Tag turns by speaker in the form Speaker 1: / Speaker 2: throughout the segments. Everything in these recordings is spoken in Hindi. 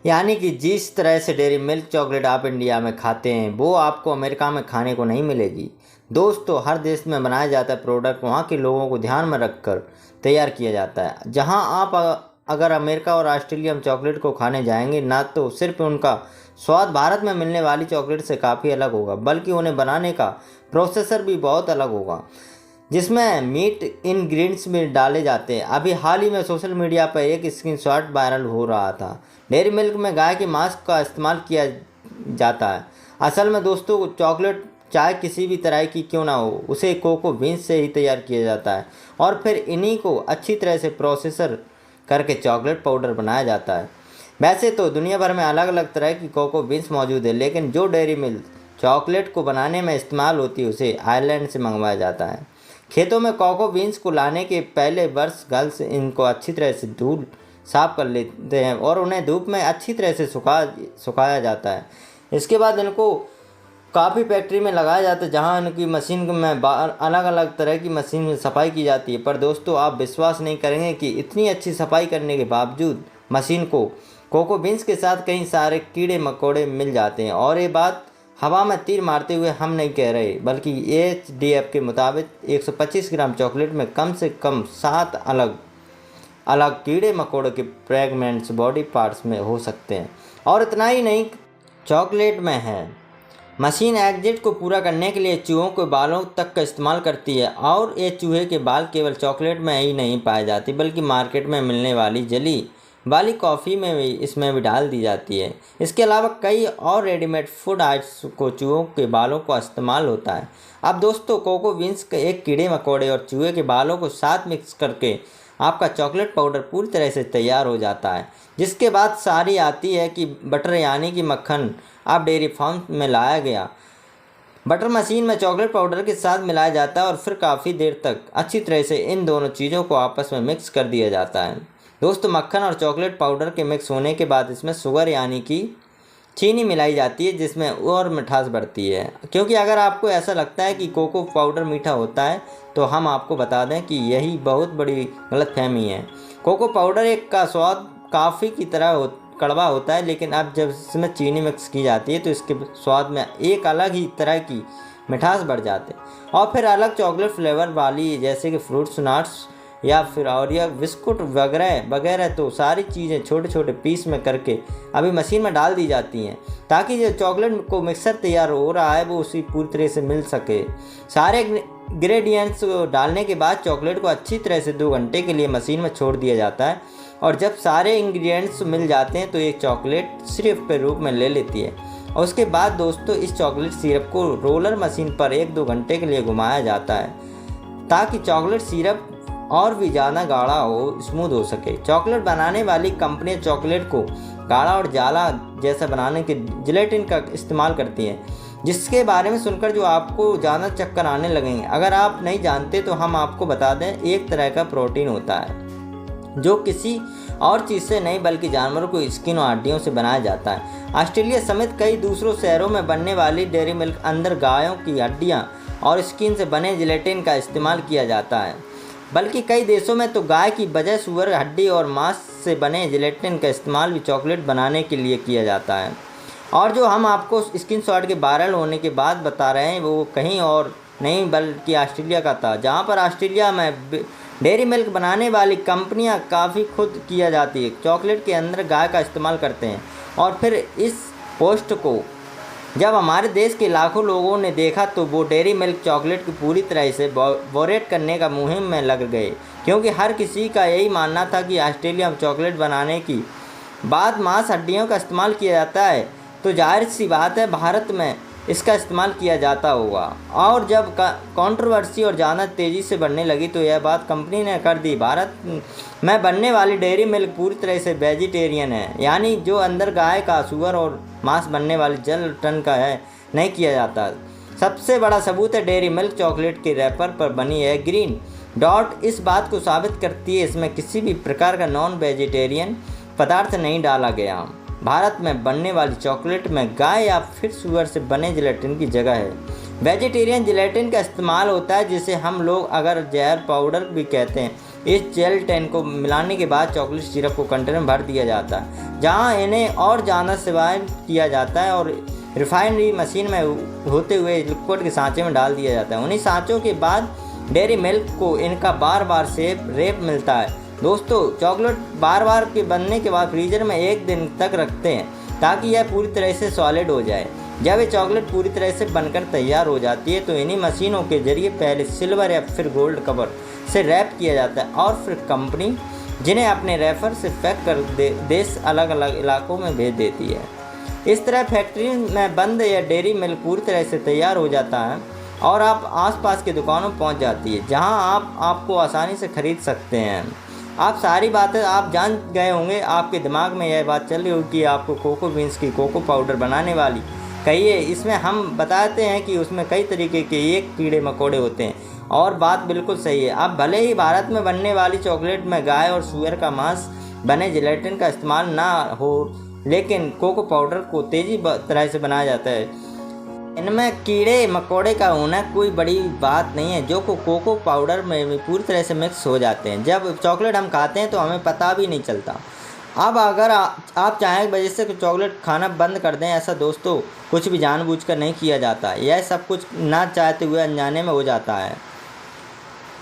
Speaker 1: यानी कि जिस तरह से डेयरी मिल्क चॉकलेट आप इंडिया में खाते हैं वो आपको अमेरिका में खाने को नहीं मिलेगी। दोस्तों, हर देश में बनाया जाता है प्रोडक्ट वहाँ के लोगों को ध्यान में रखकर तैयार किया जाता है। जहाँ आप अगर अमेरिका और ऑस्ट्रेलिया में चॉकलेट को खाने जाएंगे, ना तो सिर्फ उनका स्वाद भारत में मिलने वाली चॉकलेट से काफ़ी अलग होगा, बल्कि उन्हें बनाने का प्रोसेसर भी बहुत अलग होगा, जिसमें मीट इंग्रेडिएंट्स में डाले जाते हैं। अभी हाल ही में सोशल मीडिया पर एक स्क्रीनशॉट वायरल हो रहा था। डेयरी मिल्क में गाय के मांस का इस्तेमाल किया जाता है। असल में दोस्तों, चॉकलेट चाहे किसी भी तरह की क्यों ना हो, उसे कोको बीन्स से ही तैयार किया जाता है और फिर इन्हीं को अच्छी तरह से प्रोसेसर करके चॉकलेट पाउडर बनाया जाता है। वैसे तो दुनिया भर में अलग अलग तरह की कोको बीन्स मौजूद है, लेकिन जो डेयरी मिल्क चॉकलेट को बनाने में इस्तेमाल होती है उसे आयरलैंड से मंगवाया जाता है। खेतों में कोको बीन्स को लाने के पहले वर्ष गर्ल्स इनको अच्छी तरह से धूल साफ कर लेते हैं और उन्हें धूप में अच्छी तरह से सुखाया जाता है। इसके बाद इनको काफ़ी फैक्ट्री में लगाया जाता है, जहां इनकी मशीन में अलग अलग तरह की मशीन में सफाई की जाती है। पर दोस्तों, आप विश्वास नहीं करेंगे कि इतनी अच्छी सफाई करने के बावजूद मशीन को कोको बीन्स के साथ कई सारे कीड़े मकोड़े मिल जाते हैं। और ये बात हवा में तीर मारते हुए हम नहीं कह रहे, बल्कि एचडीएफ के मुताबिक 125 ग्राम चॉकलेट में कम से कम 7 अलग अलग कीड़े मकोड़े के फ्रेगमेंट्स बॉडी पार्ट्स में हो सकते हैं। और इतना ही नहीं, चॉकलेट में है मशीन एग्जिट को पूरा करने के लिए चूहों के बालों तक का इस्तेमाल करती है। और ये चूहे के बाल केवल चॉकलेट में ही नहीं पाए जाते, बल्कि मार्केट में मिलने वाली जली वाली कॉफ़ी में भी इसमें भी डाल दी जाती है। इसके अलावा कई और रेडीमेड फूड आइटम्स को चूहों के बालों का इस्तेमाल होता है। अब दोस्तों, कोको बीन्स के एक कीड़े मकोड़े और चूहे के बालों को साथ मिक्स करके आपका चॉकलेट पाउडर पूरी तरह से तैयार हो जाता है। जिसके बाद सारी आती है कि बटर यानी कि मक्खन अब डेयरी फार्म में लाया गया। बटर मशीन में चॉकलेट पाउडर के साथ मिलाया जाता है और फिर काफ़ी देर तक अच्छी तरह से इन दोनों चीज़ों को आपस में मिक्स कर दिया जाता है। दोस्तों, मक्खन और चॉकलेट पाउडर के मिक्स होने के बाद इसमें शुगर यानी कि चीनी मिलाई जाती है, जिसमें और मिठास बढ़ती है। क्योंकि अगर आपको ऐसा लगता है कि कोको पाउडर मीठा होता है, तो हम आपको बता दें कि यही बहुत बड़ी गलतफहमी है। कोको पाउडर एक का स्वाद काफ़ी की तरह कड़वा होता है, लेकिन अब जब इसमें चीनी मिक्स की जाती है तो इसके स्वाद में एक अलग ही तरह की मिठास बढ़ जाते हैं। और फिर अलग चॉकलेट फ्लेवर वाली जैसे कि फ्रूट्स नट्स या फिर और या बिस्कुट वगैरह वगैरह, तो सारी चीज़ें छोटे छोटे पीस में करके अभी मशीन में डाल दी जाती हैं, ताकि जो चॉकलेट को मिक्सर तैयार हो रहा है वो उसी पूरी तरह से मिल सके। सारे इंग्रेडिएंट्स डालने के बाद चॉकलेट को अच्छी तरह से 2 घंटे के लिए मशीन में छोड़ दिया जाता है। और जब सारे इंग्रेडिएंट्स मिल जाते हैं तो एक चॉकलेट सिरप के रूप में ले लेती है। और उसके बाद दोस्तों, इस चॉकलेट सिरप को रोलर मशीन पर 1-2 घंटे के लिए घुमाया जाता है, ताकि चॉकलेट सिरप और भी ज़्यादा गाढ़ा हो, स्मूथ हो सके। चॉकलेट बनाने वाली कंपनियां चॉकलेट को गाढ़ा और जाला जैसा बनाने के जिलेटिन का इस्तेमाल करती हैं, जिसके बारे में सुनकर जो आपको ज़्यादा चक्कर आने लगेंगे। अगर आप नहीं जानते तो हम आपको बता दें, एक तरह का प्रोटीन होता है जो किसी और चीज़ से नहीं बल्कि जानवरों को स्किन और हड्डियों से बनाया जाता है। ऑस्ट्रेलिया समेत कई दूसरों शहरों में बनने वाली डेयरी मिल्क अंदर गायों की हड्डियाँ और स्किन से बने जिलेटिन का इस्तेमाल किया जाता है, बल्कि कई देशों में तो गाय की बजाय सूअर हड्डी और मांस से बने जिलेटिन का इस्तेमाल भी चॉकलेट बनाने के लिए किया जाता है। और जो हम आपको स्क्रीनशॉट के वायरल होने के बाद बता रहे हैं वो कहीं और नहीं बल्कि ऑस्ट्रेलिया का था, जहाँ पर ऑस्ट्रेलिया में डेयरी मिल्क बनाने वाली कंपनियां काफ़ी खुद किया जाती है चॉकलेट के अंदर गाय का इस्तेमाल करते हैं। और फिर इस पोस्ट को जब हमारे देश के लाखों लोगों ने देखा तो वो डेयरी मिल्क चॉकलेट की पूरी तरह से बोरेट करने का मुहिम में लग गए, क्योंकि हर किसी का यही मानना था कि ऑस्ट्रेलिया में चॉकलेट बनाने की बाद मांस हड्डियों का इस्तेमाल किया जाता है, तो जाहिर सी बात है भारत में इसका इस्तेमाल किया जाता होगा। और जब कंट्रोवर्सी और ज़्यादा तेज़ी से बढ़ने लगी तो यह बात कंपनी ने कर दी, भारत में बनने वाली डेयरी मिल्क पूरी तरह से वेजिटेरियन है, यानी जो अंदर गाय का सूअर और मांस बनने वाली जल टन का है नहीं किया जाता। सबसे बड़ा सबूत है डेयरी मिल्क चॉकलेट के रैपर पर बनी है ग्रीन डॉट, इस बात को साबित करती है इसमें किसी भी प्रकार का नॉन वेजिटेरियन पदार्थ नहीं डाला गया। भारत में बनने वाली चॉकलेट में गाय या फिर सूअर से बने जिलेटिन की जगह है वेजिटेरियन जिलेटिन का इस्तेमाल होता है, जिसे हम लोग अगर जहर पाउडर भी कहते हैं। इस जेलटेन को मिलाने के बाद चॉकलेट सिरप को कंटेनर में भर दिया जाता है, जहां इन्हें और ज़्यादा सेवाएं किया जाता है और रिफाइनरी मशीन में होते हुए लिक्विड के सांचे में डाल दिया जाता है। उन्हीं सांचों के बाद डेयरी मिल्क को इनका बार बार शेप रेप मिलता है। दोस्तों, चॉकलेट बार बार के बनने के बाद फ्रीजर में 1 दिन तक रखते हैं ताकि यह पूरी तरह से सॉलिड हो जाए। जब ये चॉकलेट पूरी तरह से बनकर तैयार हो जाती है तो इन्हीं मशीनों के जरिए पहले सिल्वर या फिर गोल्ड कवर से रैप किया जाता है और फिर कंपनी जिन्हें अपने रेफर से पैक कर देश अलग अलग इलाकों में भेज देती है। इस तरह फैक्ट्री में बंद या डेयरी मिल्क पूरी तरह से तैयार हो जाता है और आप आसपास की दुकानों में पहुंच जाती है, जहां आप आपको आसानी से खरीद सकते हैं। आप सारी बातें आप जान गए होंगे। आपके दिमाग में यह बात चल रही होगी कि आपको कोको बीन्स की कोको पाउडर बनाने वाली कहिए। इसमें हम बताते हैं कि उसमें कई तरीके के एक कीड़े मकोड़े होते हैं और बात बिल्कुल सही है। अब भले ही भारत में बनने वाली चॉकलेट में गाय और सुअर का मांस बने जेलेटिन का इस्तेमाल ना हो, लेकिन कोको पाउडर को तेज़ी तरह से बनाया जाता है। इनमें कीड़े मकोड़े का होना कोई बड़ी बात नहीं है, जो कोको पाउडर में पूरी तरह से मिक्स हो जाते हैं। जब चॉकलेट हम खाते हैं तो हमें पता भी नहीं चलता। अब अगर आप चाहें वजह से चॉकलेट खाना बंद कर दें, ऐसा दोस्तों कुछ भी जानबूझकर नहीं किया जाता। यह सब कुछ ना चाहते हुए अनजाने में हो जाता है।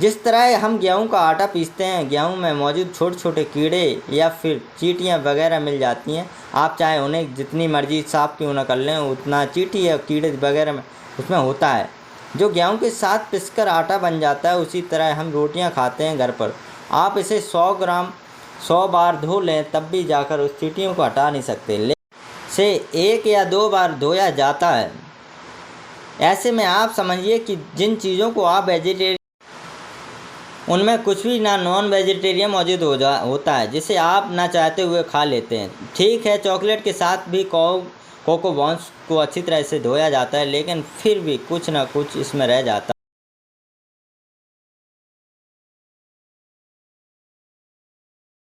Speaker 1: जिस तरह हम गेहूं का आटा पीसते हैं, गेहूं में मौजूद छोटे छोटे कीड़े या फिर चींटियां वगैरह मिल जाती हैं। आप चाहे उन्हें जितनी मर्जी साफ क्यों ना कर लें, उतना चींटी या कीड़े वगैरह में उसमें होता है, जो गेहूं के साथ पिसकर आटा बन जाता है। उसी तरह हम रोटियां खाते हैं घर पर। आप इसे 100 ग्राम 100 बार धो लें, तब भी जाकर उस चींटियों को हटा नहीं सकते। से 1 या 2 बार धोया जाता है। ऐसे में आप समझिए कि जिन चीज़ों को आप वेजिटेरियन, उनमें कुछ भी ना नॉन वेजिटेरियन मौजूद होता है, जिसे आप ना चाहते हुए खा लेते हैं। ठीक है, चॉकलेट के साथ भी कोको बॉन्स को अच्छी तरह से धोया जाता है, लेकिन फिर भी कुछ ना कुछ इसमें रह जाता है।